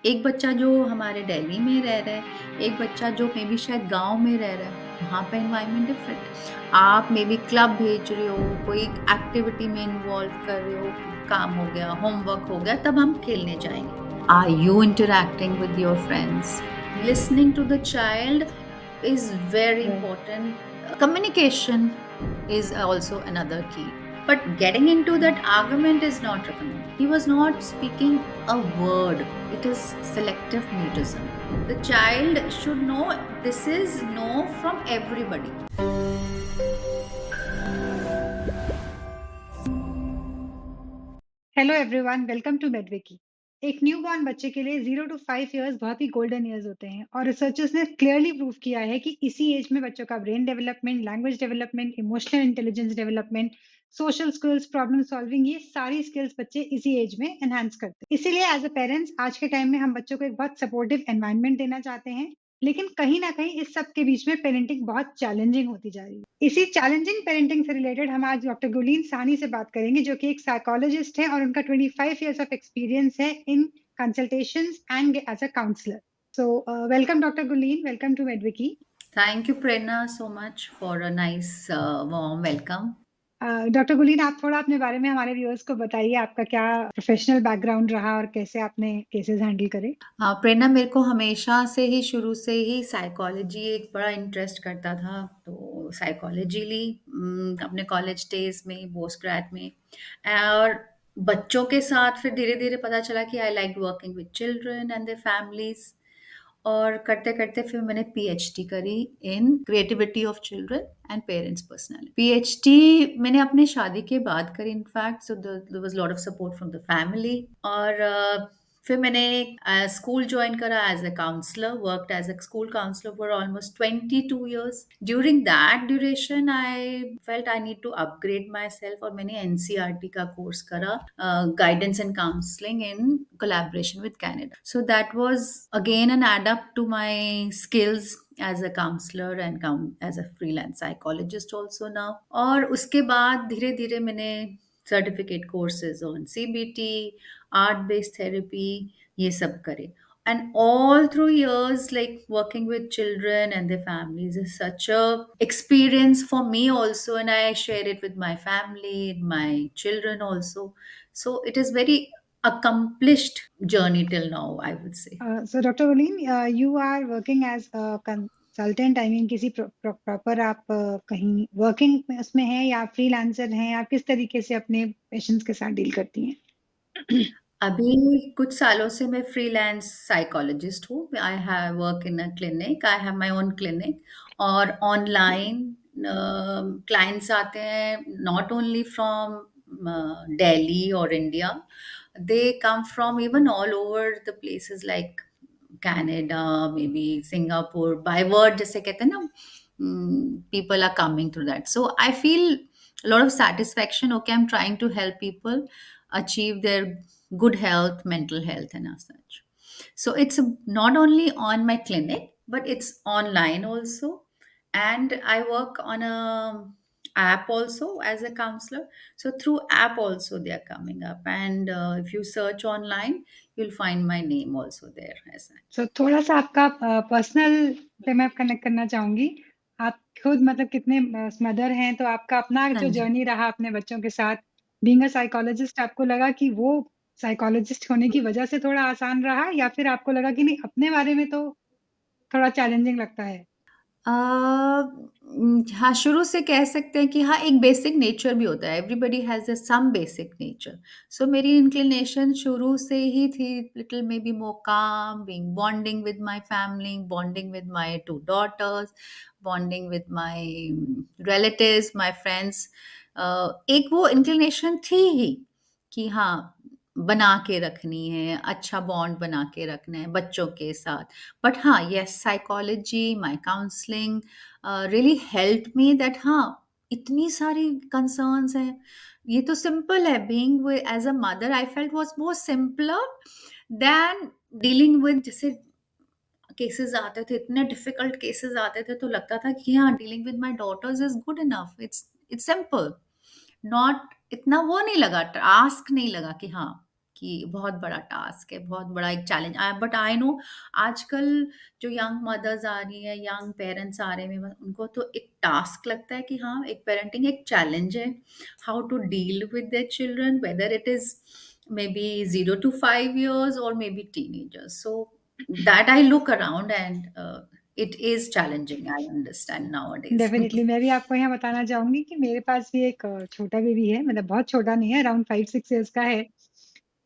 एक बच्चा जो हमारे दिल्ली में रह रहा है, एक बच्चा जो मे बी शायद गाँव में रह रहा है, वहाँ पे एनवायरनमेंट डिफरेंट है। आप मे बी क्लब भेज रहे हो, कोई एक्टिविटी में इन्वॉल्व कर रहे हो, काम हो गया, होमवर्क हो गया, तब हम खेलने जाएँगे। Are you interacting with your friends? Listening to the child is very Right. important. Communication is also another key. But getting into that argument is not recommended. He was not speaking a word. It is selective mutism. The child should know this is no from everybody. Hello everyone, welcome to Medwiki. एक newborn बच्चे के लिए 0 to 5 years बहुत ही golden years होते हैं और researchers ने clearly prove किया है कि इसी एज में बच्चों का brain development, language development, emotional intelligence development, social skills, problem solving, ये सारी स्किल्स बच्चे इसी एज में एनहांस करते हैं। इसीलिए एज अ पेरेंट्स आज के टाइम में हम बच्चों को एक बहुत सपोर्टिव एनवायरनमेंट देना चाहते हैं, लेकिन कहीं ना कहीं इस सब के बीच में पेरेंटिंग बहुत चैलेंजिंग होती जा रही है। इसी चैलेंजिंग पेरेंटिंग से रिलेटेड हम आज डॉक्टर गुलीन साहनी से बात करेंगे, जो कि एक साइकोलॉजिस्ट है और उनका 25 इयर्स ऑफ एक्सपीरियंस है in consultations and as a counsellor. So welcome doctor गुलीन, welcome to Medwiki. Thank you, Prerna, so much for a nice, warm welcome. Doctor Guleen, आप थोड़ा अपने बारे में हमारे व्यूअर्स को बताइए, आपका क्या प्रोफेशनल बैकग्राउंड रहा और कैसे आपने केसेस हैंडल करे। प्रेरणा, मेरे को हमेशा से ही शुरू से ही साइकोलॉजी एक बड़ा इंटरेस्ट करता था। तो साइकोलॉजी ली अपने कॉलेज डेज में, पोस्ट ग्रेड में। और बच्चों के साथ फिर धीरे-धीरे पता चला कि I like working with children and their families. और करते-करते फिर मैंने पीएचडी करी in creativity of children and parents personality. PhD मैंने अपनी शादी के बाद करी in fact, so there was lot of support from the family. और फिर मैंने स्कूल जॉइन करा as a counsellor, worked as a school counsellor for almost 22 years. During that duration I felt I need to upgrade my self, और मैंने NCERT का course करा, guidance and counseling in collaboration with Canada. So that was again an add up to my skills as a counselor and as a freelance psychologist also now. और उसके बाद धीरे धीरे मैंने certificate courses on CBT, art based therapy, ये सब करे. And all through years, like working with children and their families is such a experience for me also, and I share it with my family, my children also. So it is very accomplished journey till now, I would say. So doctor Gulin, you are working as consultant, I mean किसी proper आप कहीं working उसमें हैं या freelancer हैं? आप किस तरीके से अपने पेशेंट्स के साथ डील करती हैं? अभी कुछ सालों से मैं फ्रीलांस साइकोलॉजिस्ट हूँ। I have work in a clinic, I have my own clinic. और ऑनलाइन क्लाइंट्स आते हैं, नॉट ओनली फ्रॉम दिल्ली और India, they come from even all over the places like Canada, may be Singapore, by word जैसे कहते हैं ना, people are coming through that. So I feel a lot of satisfaction. Okay, I'm trying to help people achieve their good health, mental health, and as such. So it's not only on my clinic, but it's online also. And I work on a app also as a counselor. So through app also they are coming up. And if you search online, you'll find my name also there as such. सो थोड़ा सा आपका personal पे मैं connect करना चाहूंगी। आप खुद मतलब कितने मदर हैं, तो आपका अपना हाँ जो जी। जर्नी रहा अपने बच्चों के साथ बीइंग अ साइकोलॉजिस्ट, आपको लगा कि वो साइकोलॉजिस्ट होने की वजह से थोड़ा आसान रहा, या फिर आपको लगा कि नहीं, अपने बारे में तो थोड़ा चैलेंजिंग लगता है? हाँ, शुरू से कह सकते हैं कि हाँ, एक बेसिक नेचर भी होता है। Everybody has a some basic nature. So मेरी इंक्लिनेशन शुरू से ही थी लिटिल मे बी मोर काम, being bonding with my family, bonding with my 2 daughters, bonding with my relatives, my friends. एक वो इंक्लिनेशन थी ही कि हाँ, बना के रखनी है, अच्छा बॉन्ड बना के रखना है बच्चों के साथ। बट हाँ, yes, psychology, my counselling really helped me that हाँ, इतनी सारी कंसर्न्स हैं। ये तो सिंपल है, being with as a mother I felt was more simpler than dealing with, जैसे केसेज़ आते थे, इतने डिफिकल्ट केसेज़ आते थे, तो लगता था कि हाँ, dealing with my daughters is good enough, it's simple. Not इतना वो नहीं लगा, टास्क नहीं लगा कि हाँ, कि बहुत बड़ा टास्क है, बहुत बड़ा एक चैलेंज बट आई नो आजकल जो यंग मदर्स आ रही हैं, यंग पेरेंट्स आ रहे हैं, उनको तो एक टास्क लगता है कि हाँ, एक पेरेंटिंग एक चैलेंज है, how to deal with their children, whether it is maybe 0 to 5 years or maybe teenagers. So that I look around and it is challenging, I understand nowadays. Definitely मैं भी आपको यहाँ बताना चाहूँगी कि मेरे पास भी एक छोटा बेबी है, मतलब बहुत छोटा नहीं है, अराउंड 5-6 इयर्स का है।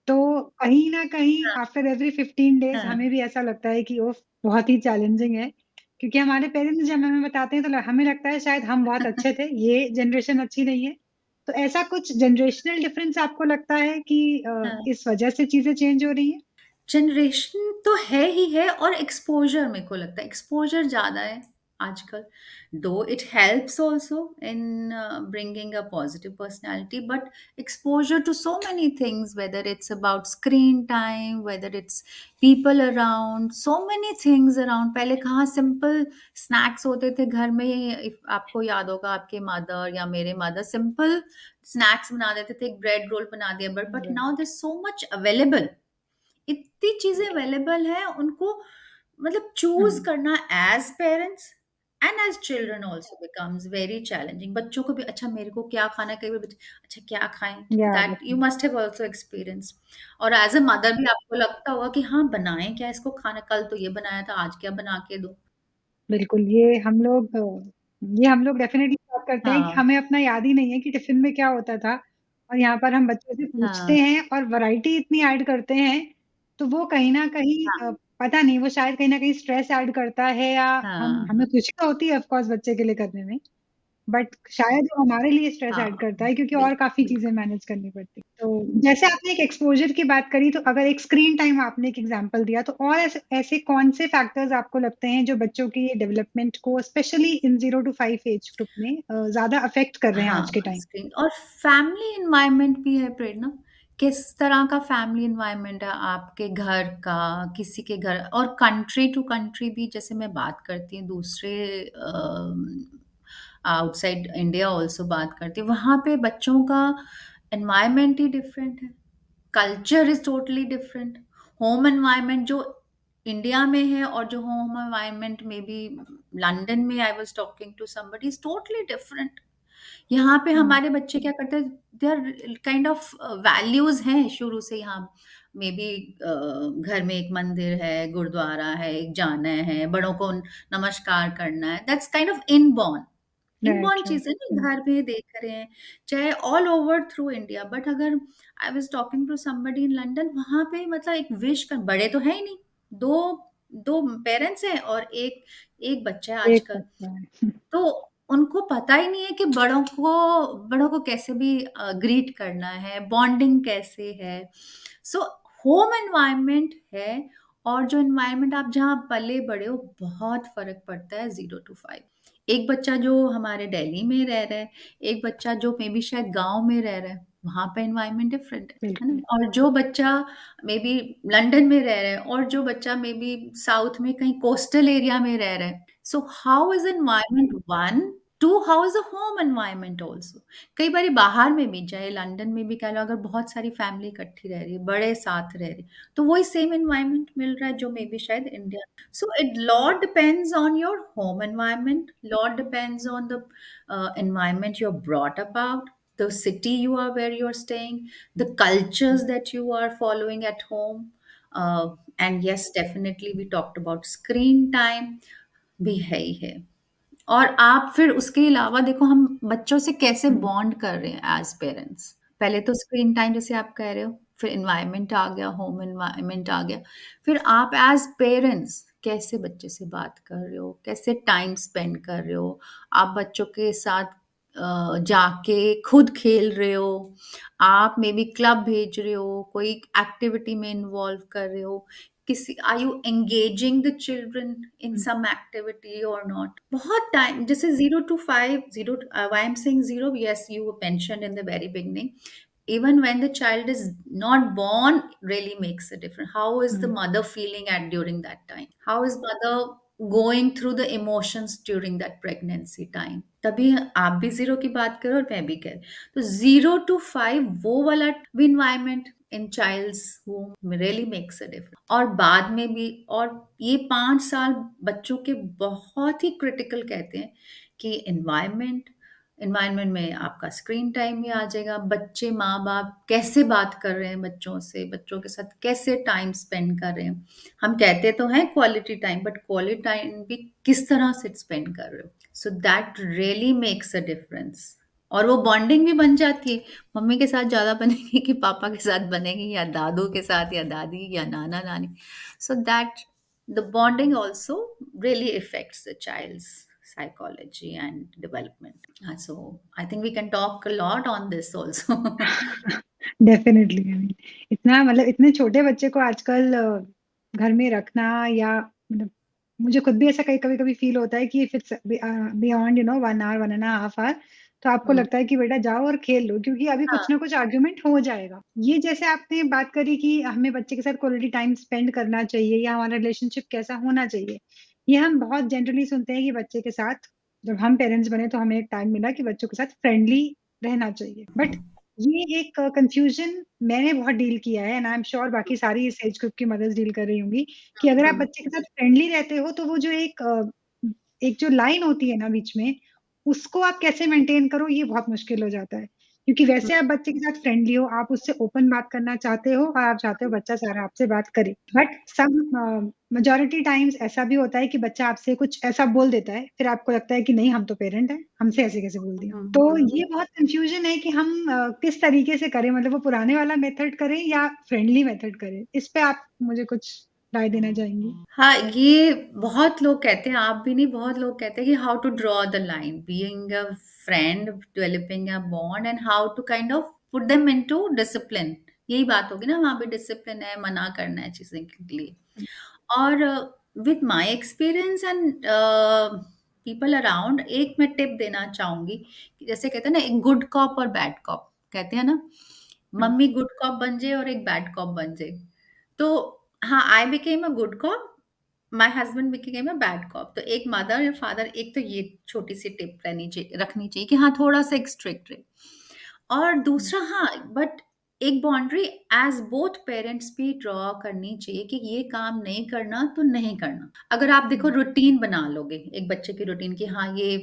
तो कहीं न कहीं हाँ, आफ्टर एवरी 15 डेज़ हाँ, हमें भी ऐसा लगता है कि उफ़! बहुत ही चैलेंजिंग है। क्योंकि हमारे पेरेंट्स जब हमें बताते हैं तो हमें लगता है शायद हम बहुत अच्छे थे, ये जनरेशन अच्छी नहीं है। तो ऐसा कुछ जनरेशनल डिफरेंस आपको लगता है कि हाँ। इस वज़ह से चीज़ें चेंज हो रही हैं? जनरेशन तो है ही है और एक्सपोज़र मेरे को लगता है एक्सपोज़र ज़्यादा है आजकल। Though it helps also in bringing a positive personality but exposure to so many things whether it's about screen time, whether it's people around, so many things around. पहले कहाँ सिंपल स्नैक्स होते थे घर में, if आपको याद होगा आपके मदर या मेरे मदर सिंपल स्नैक्स बना देते थे, एक ब्रेड रोल बना दिया but now right, there is so much available. इतनी चीज़ें राइट। अवेलेबल हैं, उनको मतलब हुँ, चूज़ करना as parents and as children also becomes very challenging. बच्चों को भी अच्छा मेरे को क्या खाना है, कई बार बच्चे अच्छा क्या खाएँ? या that you definitely. Must have also experienced और एज़ अ मदर भी आपको लगता होगा कि हाँ, बनाएँ क्या इसको खाना? कल तो ये बनाया था, आज क्या बना के दूँ? बिल्कुल, ये हम लोग डेफ़िनेटली बात करते हैं कि हाँ, हमें अपना याद ही नहीं है कि टिफ़िन में क्या होता था और यहाँ पर हम बच्चों से पूछते हाँ, हैं और वैराइटी इतनी ऐड करते हैं, तो वो कहीं न कहीं हाँ, पता नहीं वो शायद कहीं न कहीं स्ट्रेस ऐड करता है या हम हाँ, हमें खुशी तो होती है ऑफ़ कोर्स बच्चे के लिए करने में। बट शायद वो हमारे लिए स्ट्रेस ऐड हाँ, करता है क्योंकि और बिल्कुल, काफ़ी चीज़ें बिल्कुल। मैनेज करनी पड़ती हैं। तो जैसे आपने एक एक्सपोज़र की बात करी तो अगर एक स्क्रीन टाइम आपने एक एग्ज़ाम्पल दिया तो और ऐसे ऐसे कौन से फैक्टर्स आपको लगते हैं जो बच्चों की डेवलपमेंट को specially in 0 to 5 age group में ज़्यादा अफ़ेक्ट कर रहे हैं आज हाँ, के टाइम? स्क्रीन और फैमिली एनवायरनमेंट भी है प्रेरणा। किस तरह का फैमिली एनवायरनमेंट है आपके घर का, किसी के घर और कंट्री टू कंट्री भी जैसे मैं बात करती हूँ दूसरे आउटसाइड इंडिया ऑल्सो बात करती हूँ, वहाँ पे बच्चों का एनवायरनमेंट ही डिफरेंट है। Culture is totally different. Home environment जो इंडिया में है और जो होम एनवायरनमेंट में भी लंदन में I was talking to somebody is totally different. यहाँ पे हुँ, हमारे बच्चे क्या करते हैं they are kind of values हैं शुरू से यहाँ मे बी घर में एक मंदिर है, गुरुद्वारा है, एक जाना है, बड़ों को नमस्कार करना है, that's kind of inborn. Inborn right, right. चीज़ें ना हुँ, घर में देख रहे हैं, चाहे all over through India but अगर I was talking to somebody in London वहाँ पे मतलब एक विश कर बड़े तो हैं ही नहीं, 2 पेरेंट्स हैं और एक एक बच्चा है एक आजकल। बच्चा है। तो उनको पता ही नहीं है कि बड़ों को कैसे भी ग्रीट करना है, बॉन्डिंग कैसे है। सो होम एनवायरनमेंट है और जो एनवायरनमेंट आप जहाँ पले-बड़े हो, बहुत फ़र्क पड़ता है 0 टू 5। एक बच्चा जो हमारे दिल्ली में रह रहा है, एक बच्चा जो मे बी शायद गाँव में रह रहा है, वहाँ पे एनवायरनमेंट डिफरेंट है बिल्कुल, ना? और जो बच्चा मे बी लंदन में रह रहा है और जो बच्चा मे बी साउथ में कहीं कोस्टल एरिया में रह रहा है। So how is environment one? Two, how is the home environment also? कई बारी बाहर में भी चाहे लंदन में भी कह लो अगर बहुत सारी फैमिली इकट्ठी रह रही है, बड़े साथ रह रहे, तो वही सेम एनवायरनमेंट मिल रहा है जो मे बी शायद India. So it lot depends on your home environment, lot depends on the environment you're brought about, the city you are where you're staying, the cultures that you are following at home. And yes, definitely we talked about screen time भी है ही है। और आप फिर उसके अलावा देखो हम बच्चों से कैसे हुँ, बॉन्ड कर रहे हैं एज़ पेरेंट्स। पहले तो स्क्रीन टाइम जैसे आप कह रहे हो, फिर एनवायरनमेंट आ गया, होम एनवायरनमेंट आ गया। फिर आप एज़ पेरेंट्स कैसे बच्चे से बात कर रहे हो, कैसे टाइम स्पेंड कर रहे हो, आप बच्चों के साथ जाके खुद खेल रहे हो, आप मे बी क्लब भेज रहे हो, कोई एक्टिविटी में इन्वॉल्व कर रहे हो, किसी are you engaging the children in hmm, some activity और नॉट? बहुत टाइम जैसे 0 to 5 0 why I am saying 0 yes you mentioned in the very beginning even when the child is not born really makes a difference. How is the hmm, mother feeling at during that time? How is mother going through the emotions during that pregnancy time? तभी आप भी 0 की बात करो और मैं भी कह रही तो 0 टू 5 वो वाला भी environment in child's home really makes a difference. और बाद में भी, और ये 5 साल बच्चों के बहुत ही क्रिटिकल कहते हैं कि एनवायरनमेंट में आपका स्क्रीन टाइम भी आ जाएगा, बच्चे माँ बाप कैसे बात कर रहे हैं बच्चों से, बच्चों के साथ कैसे टाइम स्पेंड कर रहे हैं। हम कहते तो हैं quality time, but quality time भी किस तरह से स्पेंड कर रहे हो, सो that really makes a difference. और वो बॉन्डिंग भी बन जाती है, मम्मी के साथ ज़्यादा बनेगी कि पापा के साथ बनेगी, या दादू के साथ, या दादी, या नाना नानी। So that the bonding also really affects the child's psychology and development. So I think we can talk a lot on this also. Definitely I mean इतना मतलब इतने छोटे बच्चे को आजकल घर में रखना या मतलब मुझे खुद भी ऐसा कहीं कभी-कभी फ़ील होता है कि if it's beyond 1 hour, 1 and a half hour तो आपको हुँ, लगता है कि बेटा जाओ और खेल लो क्योंकि अभी हाँ, कुछ ना कुछ आर्गुमेंट हो जाएगा। ये जैसे आपने बात करी कि हमें बच्चे के साथ क्वालिटी टाइम स्पेंड करना चाहिए या हमारा रिलेशनशिप कैसा होना चाहिए। ये हम बहुत जनरली सुनते हैं कि बच्चे के साथ जब हम पेरेंट्स बने तो हमें एक टाइम मिला कि बच्चों के साथ फ्रेंडली रहना चाहिए। बट ये एक कन्फ्यूज़न मैंने बहुत डील किया है एंड आई एम श्योर बाकी सारी इस एज ग्रुप की मदर्स डील कर रही होंगी, कि अगर आप हुँ, बच्चे के साथ फ्रेंडली रहते हो तो वो जो एक जो लाइन होती है ना बीच में, उसको आप कैसे मेंटेन करो ये बहुत मुश्किल हो जाता है। क्योंकि हुँ, वैसे आप बच्चे के साथ फ्रेंडली हो, आप उससे ओपन बात करना चाहते हो और आप चाहते हो बच्चा सारा आपसे बात करे। बट मेजॉरिटी टाइम्स ऐसा भी होता है कि बच्चा आपसे कुछ ऐसा बोल देता है, फिर आपको लगता है कि नहीं हम तो पेरेंट हैं, हमसे ऐसे कैसे बोल दिया? हुँ, तो हुँ। ये बहुत कन्फ्यूज़न है कि हम किस तरीके से करें मतलब वो पुराने वाला मेथड करें या फ्रेंडली मेथड करें? इस पे आप मुझे कुछ राय देना चाहेंगी? हाँ, ये बहुत लोग कहते हैं, आप भी नहीं, बहुत लोग कहते हैं कि how to draw the line, being a friend, developing a bond, and how to kind of put them into discipline. यही बात होगी ना, वहाँ पे डिसिप्लिन है, मना करना है चीज़ें के लिए। और with my experience and people around, एक मैं टिप देना चाहूँगी कि जैसे कहते हैं ना, एक गुड कॉप और बैड कॉप कहते हैं ना, हुँ, मम्मी गुड कॉप बन जाए और एक बैड कॉप बन जाए। तो हाँ, I became a good cop, my husband became a bad cop. तो एक मदर या फादर, एक तो ये छोटी-सी टिप रहनी चाहिए, रखनी चाहिए कि हाँ, थोड़ा-सा एक स्ट्रिक्ट रहे। और हुँ, दूसरा, हाँ, बट एक बाउंड्री एज़ बोथ पेरेंट्स भी ड्रॉ करनी चाहिए कि ये काम नहीं करना तो नहीं करना। अगर आप देखो हुँ, रूटीन बना लोगे, एक बच्चे की रूटीन कि हाँ, ये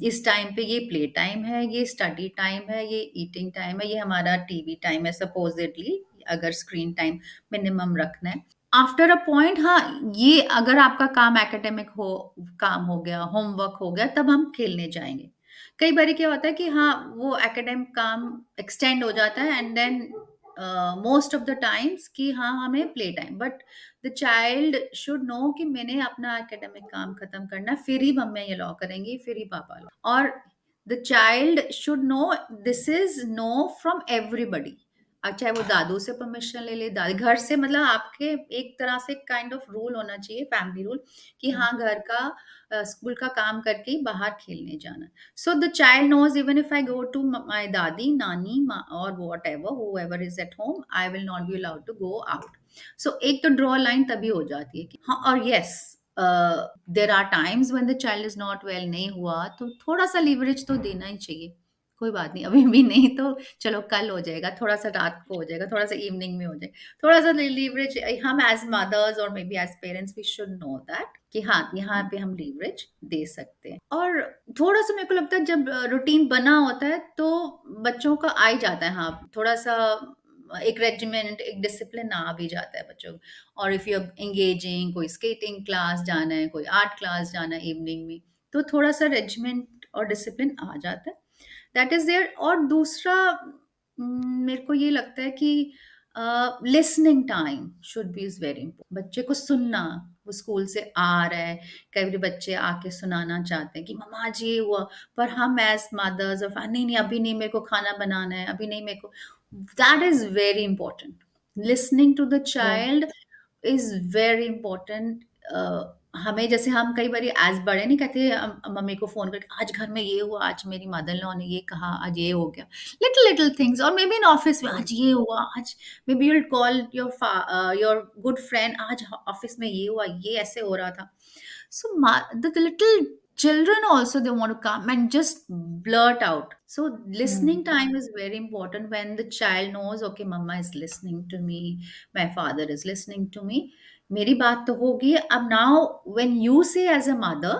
इस टाइम पे ये प्ले टाइम है, ये स्टडी टाइम है, ये ईटिंग टाइम है, ये हमारा टीवी टाइम है सपोज़िटली, अगर स्क्रीन टाइम मिनिमम रखना है। आफ्टर अ पॉइंट, हाँ, ये अगर आपका काम एकेडमिक काम हो गया, होमवर्क हो गया, तब हम खेलने जाएँगे। कई बारी क्या होता है कि हाँ, वो एकेडमिक काम एक्सटेंड हो जाता है, and then most of the times कि हाँ, हमें play time, but the child should know कि मैंने अपना एकेडमिक काम खत्म करना है, फिर ही मम्मी ये लॉ करेंगी, फिर ही पापा लॉ। और the child should no this is know from everybody. चाहे वो दादू से परमिशन ले ले, दादी घर से, मतलब आपके एक तरह से काइंड ऑफ रूल होना चाहिए, फैमिली रूल, कि हुँ, हाँ, घर का स्कूल का काम करके ही बाहर खेलने जाना। So the child knows, even if I go to my dadi, nani, or whatever, whoever is at home, I will not be allowed to go out. So एक तो draw line तभी हो जाती है कि हाँ, और yes, there are times when the child is not well, नहीं हुआ तो थोड़ा सा leverage तो देना ही चाहिए। कोई बात नहीं, अभी भी नहीं तो चलो कल हो जाएगा, थोड़ा सा रात को हो जाएगा, थोड़ा सा इवनिंग में हो जाएगा, थोड़ा सा लीवरेज। हम एज मदर्स और maybe as parents we should know that कि हाँ, यहाँ हुँ, पे हम लीवरेज दे सकते हैं। और थोड़ा-सा मेरे को लगता है जब रूटीन बना होता है तो बच्चों का आ ही जाता है, हाँ, थोड़ा-सा एक रेजिमेंट, एक डिसिप्लिन आ भी जाता है बच्चों को। और इफ यू आर एंगेजिंग, कोई स्केटिंग क्लास जाना है, कोई आर्ट क्लास जाना है इवनिंग में, तो थोड़ा-सा रेजिमेंट और डिसिप्लिन आ जाता है। That is there. और दूसरा, मेरे को ये लगता है कि listening time should be is very important. बच्चे को सुनना, वो स्कूल से आ रहा है, कई बारी बच्चे आके सुनाना चाहते हैं कि मम्मा आज ये हुआ, पर हम एज़ मदर्स और नहीं, नहीं, अभी नहीं, मेरे को खाना बनाना है, अभी नहीं मेरे को। That is very important. Listening to the right, child is very important. हमें जैसे हम कई बारी एज़ बड़े नहीं कहते, मम्मी को फ़ोन करके आज घर में ये हुआ, आज मेरी मदर इन लॉ ने ये कहा, आज ये हो गया। लिटिल लिटिल थिंग्स, और मे बी इन ऑफिस में राइट, आज ये हुआ, आज may be you'll call your good friend, आज ऑफिस में ये हुआ, ये ऐसे हो रहा था। So the little children also, they want to come and just blurt out. So listening hmm, time is very important. When the child knows, okay, mama is listening to me, my father is listening to me, मेरी बात तो होगी अब. Now when you say as a mother,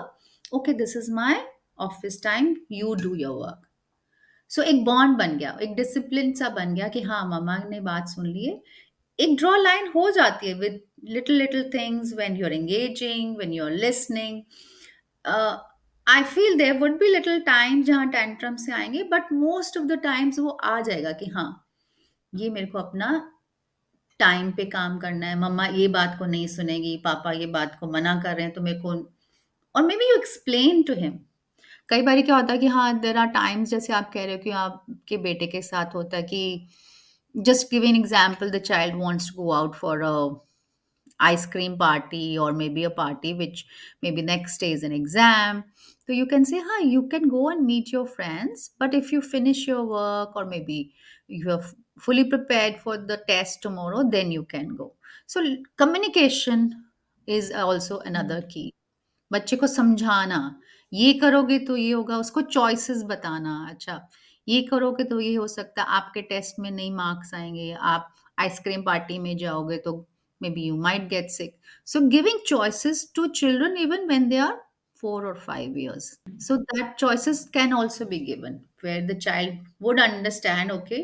okay, this is my office time, you do your work. सो एक bond बन गया, एक discipline सा बन गया कि हाँ, मम्मा ने बात सुन ली है. एक ड्रॉ लाइन हो जाती है with little little things when you are engaging, when you are listening. I feel there would be little time जहाँ टेंट्रम से आएँगे, but most of the times वो आ जाएगा कि हाँ, ये मेरे को अपना टाइम पे काम करना है, मम्मा ये बात को नहीं सुनेगी, पापा ये बात को मना कर रहे हैं तो मेरे को. और maybe you explain to him. कई बारी क्या होता है कि हाँ, देयर आर टाइम्स, जैसे आप कह रहे हो कि आपके बेटे के साथ होता है कि just give an example, the child wants to go out for a ice cream party, or maybe a party which maybe next day is an exam. So you can say, hi, you can go and meet your friends, but if you finish your work, or maybe you are fully prepared for the test tomorrow, then you can go. So communication is also hmm, another key. बच्चे को समझाना, ये करोगे तो ये होगा, उसको choices बताना, अच्छा, ये करोगे तो ये हो सकता है, आपके टेस्ट में नहीं मार्क्स आएँगे, आप आइसक्रीम पार्टी में जाओगे तो maybe you might get sick. So giving choices to children even when they are 4 or 5 years. So that choices can also be given where the child would understand, okay,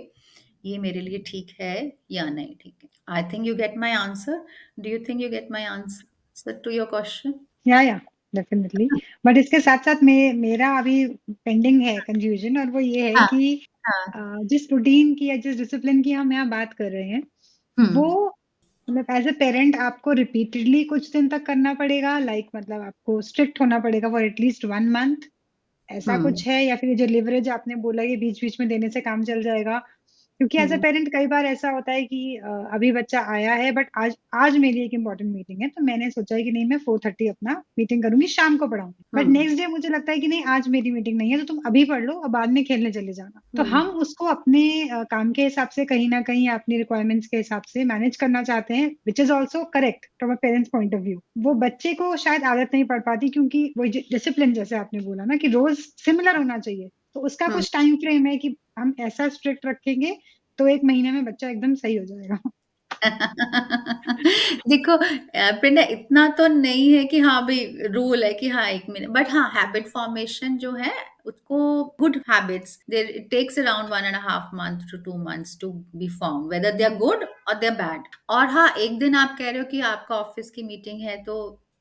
ये मेरे लिए ठीक है या नहीं ठीक है. I think you get my answer. Do you think you get my answer to your question? या डेफ़िनिटली। बट इसके साथ-साथ मेरा अभी पेंडिंग है कन्फ्यूज़न और वो ये है हाँ, कि हाँ। जिस रूटीन की या जिस डिसिप्लिन की हम यहाँ बात कर रहे हैं, हुँ, वो मतलब एज़ अ पेरेंट आपको रिपीटेडली कुछ दिन तक करना पड़ेगा लाइक मतलब आपको स्ट्रिक्ट होना पड़ेगा फॉर एटलीस्ट 1 मंथ ऐसा हुँ, कुछ है या फिर ये जो लिवरेज आपने बोला ये बीच-बीच में देने से काम चल जाएगा? क्योंकि एज़ अ हुँ, पेरेंट कई बार ऐसा होता है कि अभी बच्चा आया है बट आज आज मेरी एक इम्पोर्टेंट मीटिंग है, तो मैंने सोचा है कि नहीं मैं 4:30 अपना मीटिंग करूँगी, शाम को पढ़ाऊँगी। हुँ, बट नेक्स्ट डे मुझे लगता है कि नहीं आज मेरी मीटिंग नहीं है, तो तुम अभी पढ़ लो और बाद में खेलने चले जाना। तो हुँ, हम उसको अपने काम के हिसाब से कहीं न कहीं अपनी रिक्वायरमेंट्स के हिसाब से मैनेज करना चाहते हैं, which is also correct from a parents point of view. वो बच्चे को शायद आदत नहीं पड़ पाती क्योंकि वही डिसिप्लिन जैसे आपने बोला ना कि रोज़ सिमिलर होना चाहिए। तो उसका हुँ। कुछ टाइम फ्रेम है कि हम ऐसा स्ट्रिक्ट रखेंगे तो 1 महीने में बच्चा एकदम सही हो जाएगा। देखो, प्रेरणा इतना तो नहीं है कि हाँ भई रूल है कि हाँ 1 मिनट, बट हाँ, हैबिट फॉर्मेशन जो है उसको, good habits, there it takes around 1 and a half month to 2 months to be formed, whether they are good और दे आर बैड. और हाँ, एक दिन आप कह रहे हो कि आपका ऑफिस की मीटिंग है तो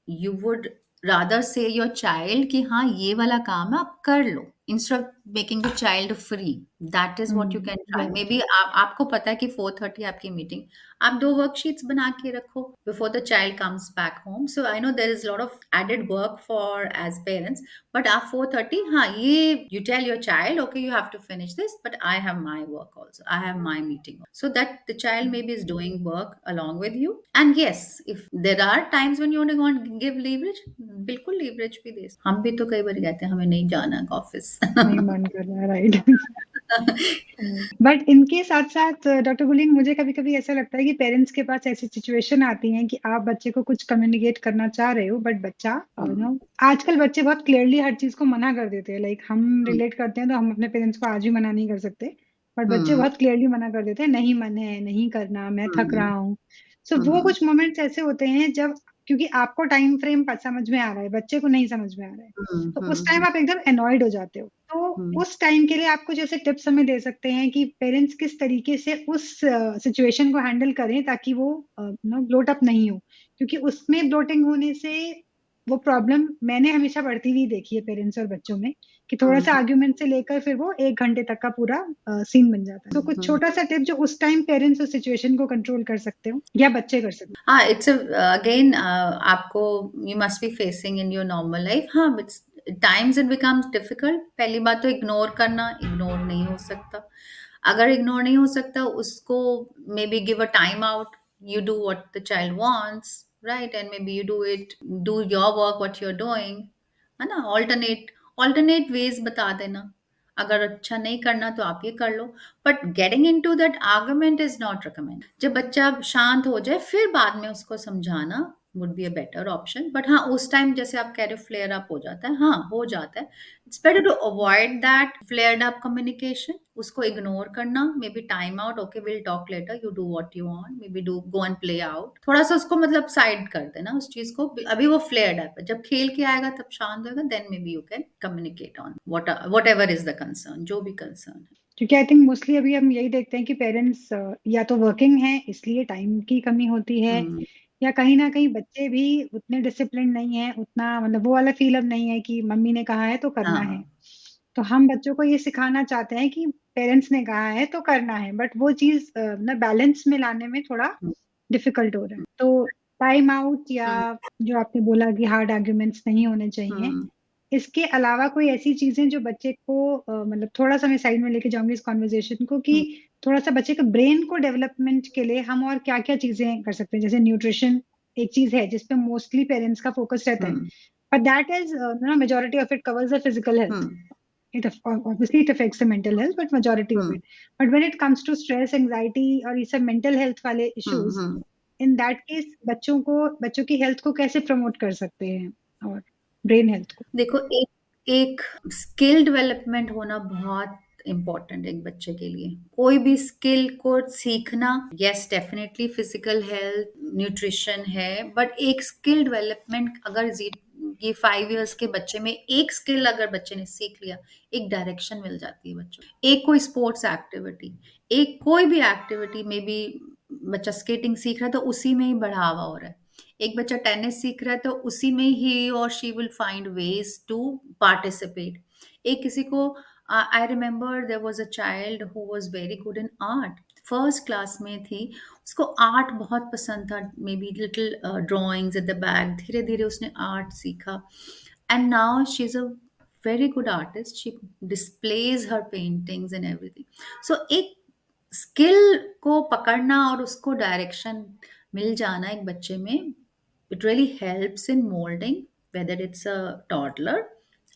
you would rather say your child कि हाँ, ये वाला काम है आप कर लो, instead of making the child free. That is what you हुँ, कैन ट्राई. राइट। मेबी आप आपको पता है कि 4:30 आपकी मीटिंग, आप 2 वर्कशीट्स बना के रखो before the child comes back home. So I know there is lot of added work for as parents, but आप 4:30, हाँ, ये you tell your child, okay, you have to finish this, but I have my work also. I have my meeting. So that the child maybe is doing work along with you. And yes, if there are times when you want to give leverage, बिल्कुल leverage भी दे. हम भी तो कई बार कहते हैं हमें नहीं जाना ऑफिस. नहीं मन कर रहा है, राइट। बट इनके साथ-साथ डॉक्टर गुलिन मुझे कभी-कभी ऐसा लगता है कि पेरेंट्स के पास ऐसी सिचुएशन आती हैं कि आप बच्चे को कुछ कम्युनिकेट करना चाह रहे हो बट बच्चा हुँ, नो आजकल बच्चे बहुत क्लियरली हर चीज़ को मना कर देते हैं। लाइक हम हुँ, रिलेट करते हैं तो हम अपने पेरेंट्स को आज भी मना नहीं कर सकते। बट बच्चे हुँ, बहुत क्लियरली मना कर देते हैं, नहीं मन है, नहीं करना, मैं थक हुँ, रहा हूँ। सो वो हुँ, कुछ मोमेंट्स ऐसे होते हैं जब क्योंकि आपको टाइम फ्रेम प समझ में आ रहा है, बच्चे को नहीं समझ में आ रहा है। हुँ, तो उस टाइम हुँ, आप एकदम एनॉयड हो जाते हो। तो हुँ, उस टाइम के लिए आप कुछ ऐसे टिप्स हमें दे सकते हैं कि पेरेंट्स किस तरीके से उस सिचुएशन को हैंडल करें ताकि वो ब्लोट अप नहीं हो? क्योंकि उसमें ब्लोटिंग होने से वो प्रॉब्लम मैंने हमेशा बढ़ती हुई देखी है पेरेंट्स और बच्चों में कि थोड़ा-सा हुँ, आर्गुमेंट से लेकर फिर वो 1 घंटे तक का पूरा सीन बन जाता है। तो कुछ हुँ. छोटा-सा टिप जो उस टाइम पेरेंट्स उस सिचुएशन को कंट्रोल कर सकते हो या बच्चे कर सकते हाँ, इट्स अगेन, आपको, you must be facing in your normal life. हाँ, it's times it becomes difficult. पहली बात तो इग्नोर करना, इग्नोर नहीं हो सकता. अगर इग्नोर नहीं हो सकता, उसको maybe give a time out. You do what the child wants, right, and maybe you do it, do your work what you are doing, है ना. ऑल्टरनेट ऑल्टरनेट वेज बता देना. अगर अच्छा नहीं करना तो आप ये कर लो, but getting into that argument is not recommend. जब बच्चा शांत हो जाए फिर बाद में उसको समझाना would be a better option. But हाँ, उस टाइम जैसे आप कह रहे हो फ्लेयर अप हो जाता है, हाँ हो जाता है। It's better to avoid that flared up communication, उसको इग्नोर करना, maybe time out, okay will talk later, you do what you want, maybe do go and play out, थोड़ा सा उसको मतलब साइड कर देना उस चीज को। अभी वो फ्लेयर्ड अप है, जब खेल के आएगा तब शांत होगा, then maybe you can communicate on whatever is the concern, जो भी कंसर्न है। क्योंकि आई थिंक मोस्टली अभी हम यही देखते हैं कि पेरेंट्स या तो वर्किंग हैं इसलिए टाइम की कमी होती है, हम्म। या कहीं ना कहीं बच्चे भी उतने डिसिप्लिन नहीं है, उतना मतलब वो वाला फील अब नहीं है कि मम्मी ने कहा है तो करना है। हाँ। तो हम बच्चों को ये सिखाना चाहते हैं कि पेरेंट्स ने कहा है तो करना है, बट वो चीज ना बैलेंस में लाने में थोड़ा हम्म। डिफिकल्ट हो रहा है। तो टाइम आउट या हम्म। जो आपने बोला कि हार्ड आर्ग्यूमेंट्स नहीं होने चाहिए, हम्म। इसके अलावा कोई ऐसी चीजें जो बच्चे को मतलब थोड़ा सा मैं साइड में लेके जाऊंगी इस कॉन्वर्जेशन को, कि हम्म। थोड़ा सा बच्चे के ब्रेन को डेवलपमेंट के लिए हम और क्या क्या चीजें कर सकते हैं। जैसे न्यूट्रिशन एक चीज है जिसपे मोस्टली पेरेंट्स का फोकस रहता है, हम्म। but that is majority of it covers the physical health. Hmm. Obviously it affects the mental health, but majority of hmm. it. But when it comes to stress, anxiety और ये सब mental health वाले issues, hmm. in that case बच्चों की health को कैसे promote कर सकते हैं, और ब्रेन हेल्थ को? देखो, एक एक स्किल डेवलपमेंट होना बहुत इम्पोर्टेंट है एक बच्चे के लिए। कोई भी स्किल को सीखना, yes definitely physical health nutrition है, बट एक स्किल डेवलपमेंट अगर ये 5 इयर्स के बच्चे में एक स्किल अगर बच्चे ने सीख लिया, एक डायरेक्शन मिल जाती है बच्चों को। एक कोई स्पोर्ट्स एक्टिविटी, एक कोई भी एक्टिविटी, मे बी बच्चा स्केटिंग सीख रहा है तो उसी में ही बढ़ावा हो रहा है। एक बच्चा टेनिस सीख रहा है तो उसी में ही और she will find ways to participate. एक किसी को, I remember there was a child who was very good in art, first class में थी, उसको आर्ट बहुत पसंद था, maybe little drawings at the back, धीरे धीरे उसने आर्ट सीखा, and now she is a very good artist, she displays her paintings and everything. So एक स्किल को पकड़ना और उसको डायरेक्शन मिल जाना एक बच्चे में, it really helps in molding, whether it's a toddler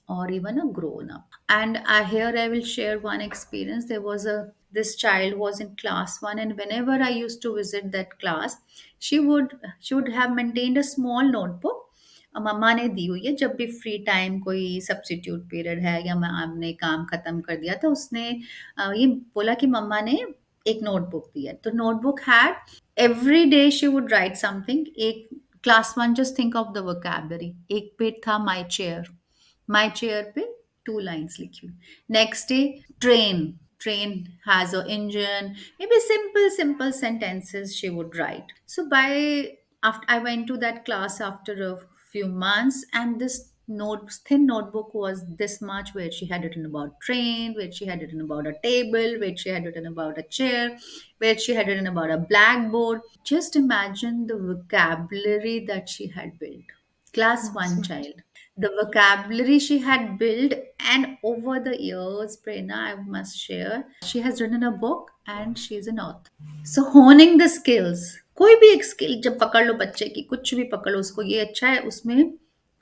or even a grown up. And I will share one experience. There was a this child was in class 1, and whenever I used to visit that class, she would have maintained a small notebook, मम्मा ने दी हुई है, जब भी free time कोई substitute period है या ma'am ने काम खत्म कर दिया तो उसने ये बोला कि मम्मा ने एक नोटबुक दी है। तो notebook had every day she would write something. एक class 1, just think of the vocabulary, एक पे था माई चेयर पे 2 लाइन्स लिखी हुई। Next day train, train has a engine, maybe simple sentences she would write. So by after I went to that class after a few months, and this thin notebook was this much, where she had written about train, where she had written about a table, where she had written about a chair, where she had written about a blackboard. Just imagine the vocabulary that she had built. Class 1 Awesome. child, the vocabulary she had built, and over the years, Prerna, I must share, she has written a book and she's an author. So honing the skills, कोई भी एक skill जब पकड़ लो बच्चे की, कुछ भी पकड़ लो उसको, ये अच्छा है उसमें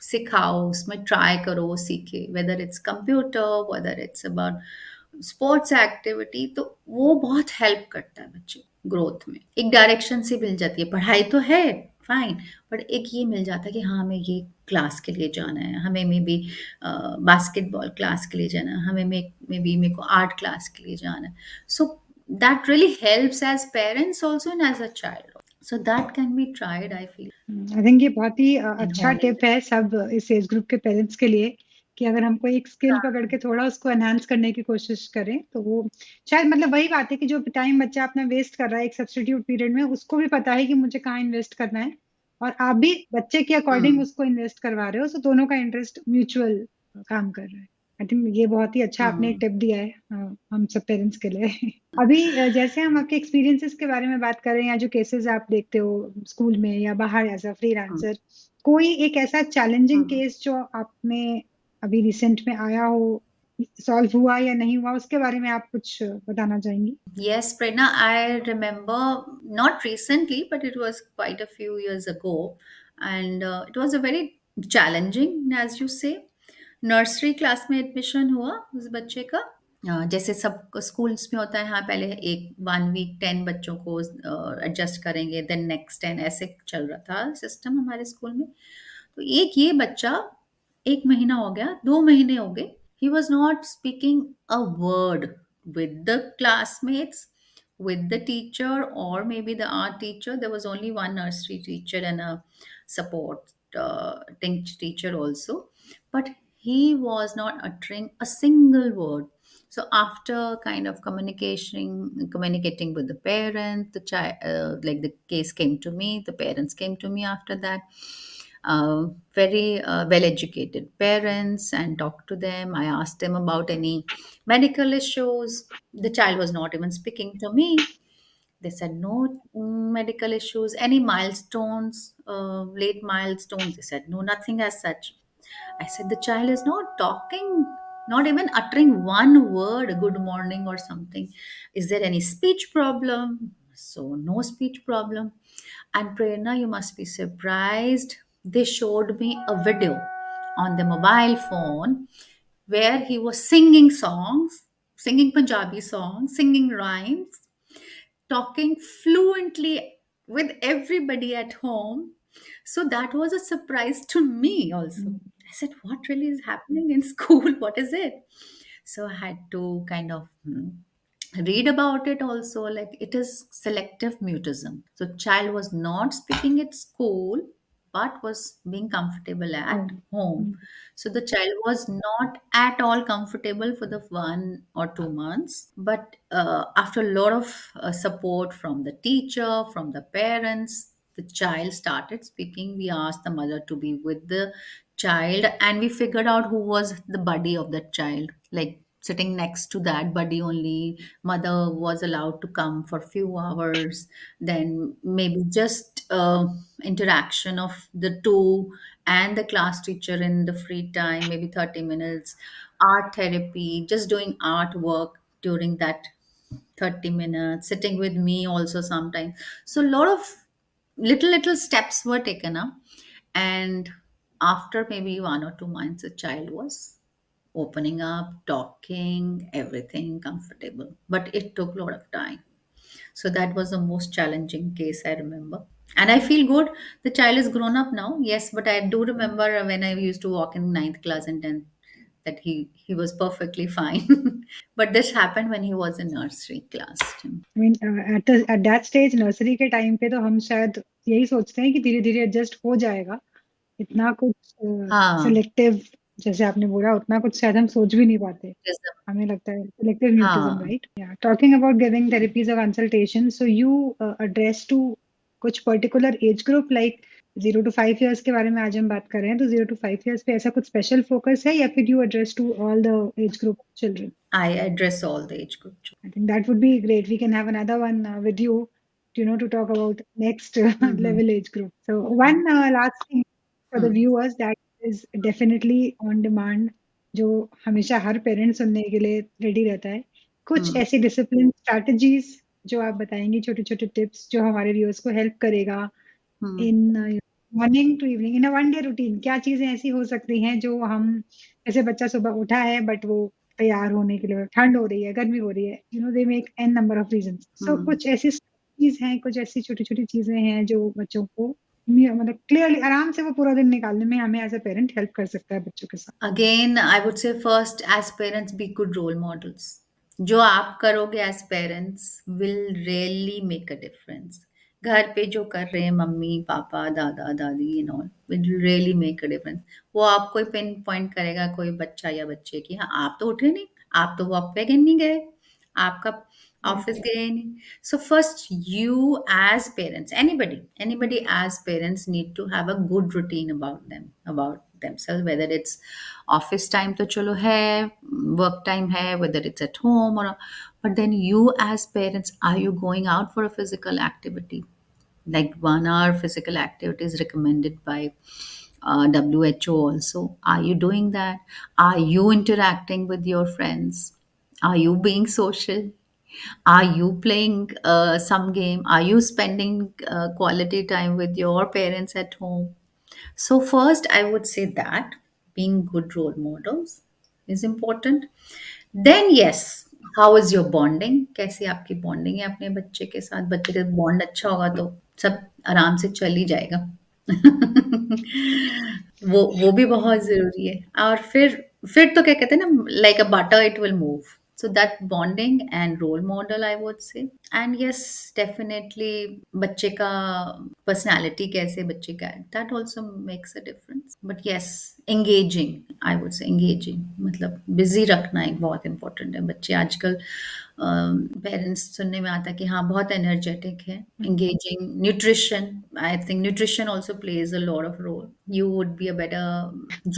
सिखाओ, उसमें ट्राई करो, वो सीखे, whether it's computer, weather it's about sports activity, तो वो बहुत हेल्प करता है बच्चे ग्रोथ में। एक डायरेक्शन से मिल जाती है, पढ़ाई तो है फाइन, बट एक ये मिल जाता है कि हाँ हमें ये क्लास के लिए जाना है, हमें मे बी बास्केटबॉल क्लास के लिए जाना है, हमें मे बी मेरे को आर्ट क्लास के लिए जाना है। So that really helps as parents also and as a child, so that can be tried I feel I think ये बहुत ही इन अच्छा होनिंग। टिप है सब इस एज ग्रुप के पेरेंट्स के लिए, कि अगर हम कोई एक स्किल पकड़ के थोड़ा उसको एनहांस करने की कोशिश करें तो वो शायद, मतलब वही बात है कि जो टाइम बच्चा अपना वेस्ट कर रहा है एक सब्स्टिट्यूट पीरियड में, उसको भी पता है कि मुझे कहाँ इन्वेस्ट करना है, और आप भी बच्चे के अकॉर्डिंग हम्म। उसको इन्वेस्ट करवा रहे हो, तो दोनों का इंटरेस्ट म्यूचुअल काम कर रहा है। आई थिंक ये बहुत ही अच्छा आपने हम्म। टिप दिया है हम सब पेरेंट्स के लिए। अभी जैसे हम आपके एक्सपीरियंसेस के बारे में बात कर रहे हैं, या जो केसेस आप देखते हो स्कूल में या बाहर एज अ हम्म। फ्रीलांसर, कोई एक ऐसा चैलेंजिंग हम्म। केस जो आपने अभी रिसेंट में आया हो, सॉल्व हुआ या नहीं हुआ, उसके बारे में आप कुछ बताना चाहेंगी? Yes, Prerna, I remember not recently, but it was quite a few years ago. And it was a very challenging, as you say. Nursery class में एडमिशन हुआ उस बच्चे का, जैसे सब स्कूल्स में होता है, हाँ पहले एक 1 वीक 10 बच्चों को एडजस्ट करेंगे, देन नेक्स्ट 10, ऐसे चल रहा था सिस्टम हमारे स्कूल में। तो एक ये बच्चा, 1 महीना हो गया, 2 महीने हो गए, he was not speaking a word with the classmates, with the teacher, or maybe the art teacher. There was only one nursery teacher and a support teacher also, but he was not uttering a single word. So after kind of communicating with the parent, the child, like the case came to me, the parents came to me after that, very well educated parents, and talked to them. I asked them about any medical issues. The child was not even speaking to me. They said no medical issues. Any milestones, late milestones? They said no, nothing as such. I said, the child is not talking, not even uttering one word, good morning or something. Is there any speech problem? So, no speech problem. And Prerna, you must be surprised. They showed me a video on the mobile phone where he was singing songs, singing Punjabi songs, singing rhymes, talking fluently with everybody at home. So that was a surprise to me also. I said, what really is happening in school? What is it? So I had to kind of read about it also. Like, it is selective mutism. So child was not speaking at school but was being comfortable at Oh. home. Mm. So the child was not at all comfortable for the 1 or 2 months, but after a lot of support from the teacher, from the parents, the child started speaking. We asked the mother to be with the child, and we figured out who was the buddy of that child. Like, sitting next to that buddy only, mother was allowed to come for few hours. Then maybe just interaction of the two and the class teacher in the free time, maybe 30 minutes. Art therapy, just doing artwork during that 30 minutes, sitting with me also sometimes. So a lot of little steps were taken up, and after maybe 1 or 2 months, the child was opening up, talking, everything comfortable. But it took a lot of time. So that was the most challenging case I remember. And I feel good. The child is grown up now, yes, but I do remember when I used to walk in ninth class and 10th that he was perfectly fine. But this happened when he was in nursery class. I mean, at that stage, nursery के time पे तो हम शायद यही सोचते हैं कि धीरे धीरे एडजस्ट हो जाएगा। इतना कुछ हाँ, सिलेक्टिव, जैसे आपने बोला, उतना कुछ शायद हम सोच भी नहीं पाते। जैसे हमें लगता है सिलेक्टिव म्यूटिज्म, हाँ, राइट? या टॉकिंग अबाउट गिविंग थेरेपीज और consultation, so you address to कुछ particular age group, like 0 to 5 years के बारे में आज हम बात कर रहे हैं, तो 0 to 5 years पे ऐसा कुछ स्पेशल फोकस है या फिर you address to all the age group children? I address all the age group. I think that would be great. We can have another one with you, to talk about next Mm-hmm. level age group. So one last thing for the viewers that is definitely on demand, जो हमेशा हर parent सुनने के लिए ready रहता है, कुछ Mm-hmm. ऐसी discipline strategies जो आप बताएंगी, छोटे छोटे टिप्स जो हमारे व्यूअर्स को हेल्प करेगा Mm-hmm. In morning to evening in a one day routine. क्या चीजें ऐसी हो सकती हैं जो हम, जैसे बच्चा सुबह उठा है बट वो तैयार होने के लिए, ठंड हो रही है, गर्मी हो रही है, they make an number of reasons, so Mm-hmm. कुछ ऐसी चीज हैं, कुछ ऐसी छोटी छोटी चीजें हैं जो बच्चों को मतलब क्लियरली आराम से वो पूरा दिन निकालने में हमें एज अ पेरेंट हेल्प कर सकता है बच्चों के साथ। Again, I would say first, as parents, be good role models. जो आप करोगे as parents will really make a difference. घर पे जो कर रहे हैं मम्मी पापा दादा दादी and all will really make a difference. वो आपको ही पिन पॉइंट करेगा, कोई बच्चा या बच्चे की, हाँ आप तो उठे नहीं, आप तो वॉक पे नहीं गए, आपका ऑफिस राइट। गए नहीं। So first, you as parents, anybody as parents need to have a good routine about them, about themselves, whether it's office time to chalo hai, work time hai, whether it's at home or, but then you as parents, are you going out for a physical activity? Like 1 hour physical activity is recommended by WHO also. Are you doing that? Are you interacting with your friends? Are you being social? Are you playing some game? Are you spending quality time with your parents at home? So, first, I would say that being good role models is important. Then yes, how is your bonding? कैसी आपकी bonding है अपने बच्चे के साथ? बच्चे का bond अच्छा होगा तो सब आराम से चल ही जाएगा। वो भी बहुत ज़रूरी है। और फिर तो क्या कहते हैं ना, like a butter it will move. So that bonding and role model I would say. And yes, definitely बच्चे का पर्सनैलिटी कैसे बच्चे का है, that also makes a difference. But yes, engaging, I would say engaging, मतलब busy रखना एक बहुत इंपॉर्टेंट है। बच्चे आजकल पेरेंट्स सुनने में आता है कि हाँ बहुत एनर्जेटिक है, engaging, nutrition, I think nutrition also plays a lot of role. You would be a better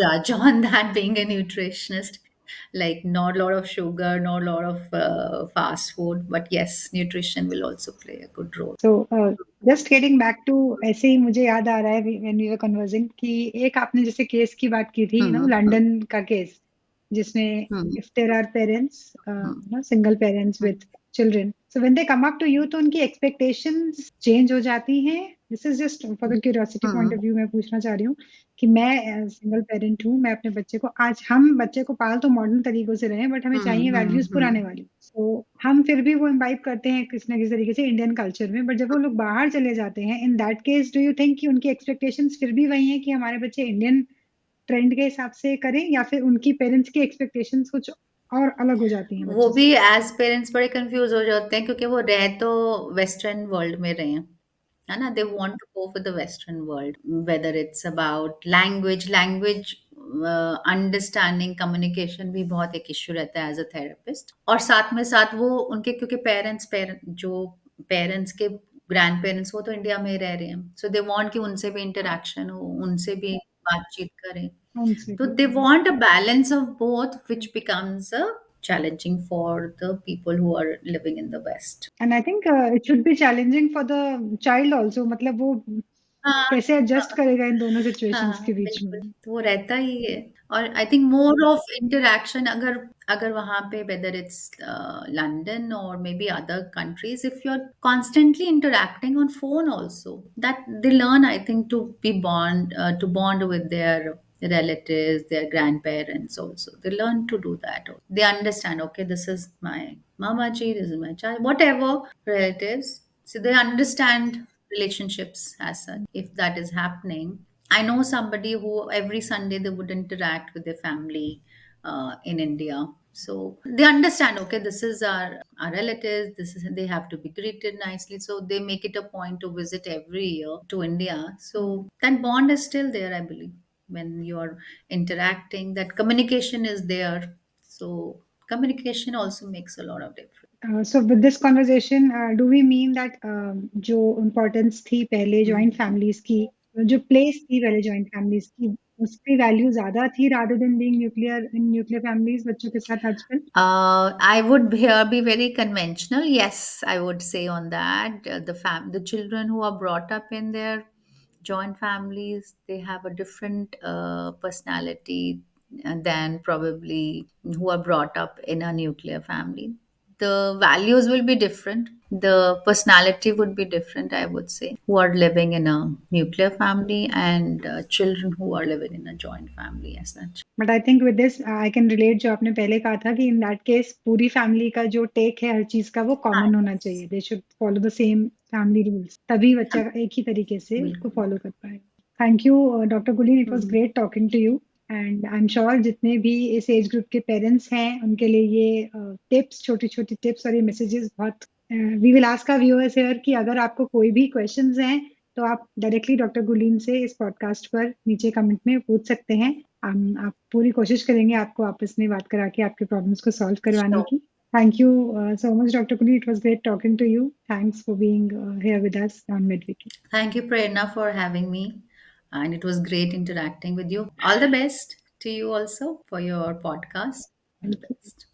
judge on that, being a nutritionist. Like, not a lot of sugar, not a lot of fast food, but yes, nutrition will also play a good role. So just getting back to, ऐसे ही मुझे याद आ रहा है when we were conversing कि एक आपने जैसे केस की बात की थी, Hmm. लंदन का केस, जिसमें Hmm. If there are parents, Hmm. Single parents Hmm. With children, so when they come up to you तो उनकी एक्सपेक्टेशंस चेंज हो जाती हैं। This is just for the curiosity point Hmm. Of view, मैं पूछना चाह रही हूँ कि मैं सिंगल पेरेंट हूँ, मैं अपने बच्चे को, आज हम बच्चे को पाल तो मॉडर्न तरीकों से रहे हैं, बट हमें Hmm. चाहिए Hmm. वैल्यूज पुराने वाली। तो हम फिर भी वो इम्बाइब करते हैं किसी ना किसी तरीके से इंडियन कल्चर में, बट जब वो लोग बाहर चले जाते हैं, in that case do you think कि उनकी एक्सपेक्टेशंस फिर भी वही है कि हमारे बच्चे इंडियन ट्रेंड के हिसाब से करें, या फिर उनकी पेरेंट्स की एक्सपेक्टेशंस कुछ और अलग हो जाती हैं वो बच्चे से? भी एज पेरेंट्स बड़े कंफ्यूज हो जाते हैं, क्योंकि वो रह तो वेस्टर्न वर्ल्ड में रहे हैं, है ना? They want to go with the western world, whether it's about language, understanding, communication भी बहुत एक इश्यू रहता है एज अ थेरेपिस्ट। और साथ में साथ वो उनके, क्योंकि पेरेंट्स के ग्रैंड पेरेंट्स वो तो इंडिया में ही रह रहे हैं, सो दे वांट कि उनसे भी इंटरेक्शन हो, उनसे भी बातचीत करें। उनसे So भी। they want a balance of both, which becomes challenging for the people who are living in the West. And I think it should be challenging for the child also, मतलब वो हाँ, कैसे एडजस्ट करेगा इन दोनों situations हाँ, के बीच में? बिल्कुल, तो वो रहता ही है। और I think more of interaction, अगर अगर वहाँ पे वेदर इट्स लंदन और maybe other countries, if you are constantly interacting on phone also, that they learn, I think, to bond with their relatives, their grandparents also. They learn to do that. They understand, okay, this is my mama ji, this is my child, whatever relatives. So they understand relationships as such. If that is happening, I know somebody who every Sunday they would interact with their family in India. So they understand, okay, this is our relatives, this is, they have to be greeted nicely. So they make it a point to visit every year to India. So that bond is still there, I believe, when you're interacting, that communication is there. So communication also makes a lot of difference. So with this conversation do we mean that जो importance थी पहले joint Mhm. Families की, जो place थी पहले joint families की, उसकी value ज्यादा थी rather than being nuclear families बच्चों के साथ आजकल? I would here be very conventional. Yes, I would say on that. The children who are brought up in their joint families, they have a different personality than probably who are brought up in a nuclear family. The values will be different. The personality would be different, I would say, who are living in a nuclear family and children who are living in a joint family as such. But I think with this I can relate, जो आपने पहले कहा था कि in that case पूरी family का जो take है हर चीज का वो हाँ, कॉमन होना चाहिए, they should follow the same family rules, तभी हाँ, बच्चा एक ही तरीके से उसको बिल्कुल। फॉलो कर पाए। Thank you doctor Gulin, it was hmm. Great talking to you, and I am sure जितने भी इस एज ग्रुप के पेरेंट्स हैं उनके लिए ये टिप्स, छोटी छोटी टिप्स और ये मैसेजेस बहुत, we will ask our viewers here कि अगर आपको कोई भी क्वेश्चंस हैं तो आप डायरेक्टली डॉक्टर गुलीन से इस पॉडकास्ट पर नीचे कमेंट में पूछ सकते हैं। आप पूरी कोशिश करेंगे आपको आपस में बात करा के आपके प्रॉब्लम्स को सॉल्व करवाने Sure. की। Thank you so much, Dr. Kuli. It was great talking to you. Thanks for being here with us on Midweek. Thank you, Prerna, for having me. And it was great interacting with you. All the best to you also for your podcast. All the Thank you. best.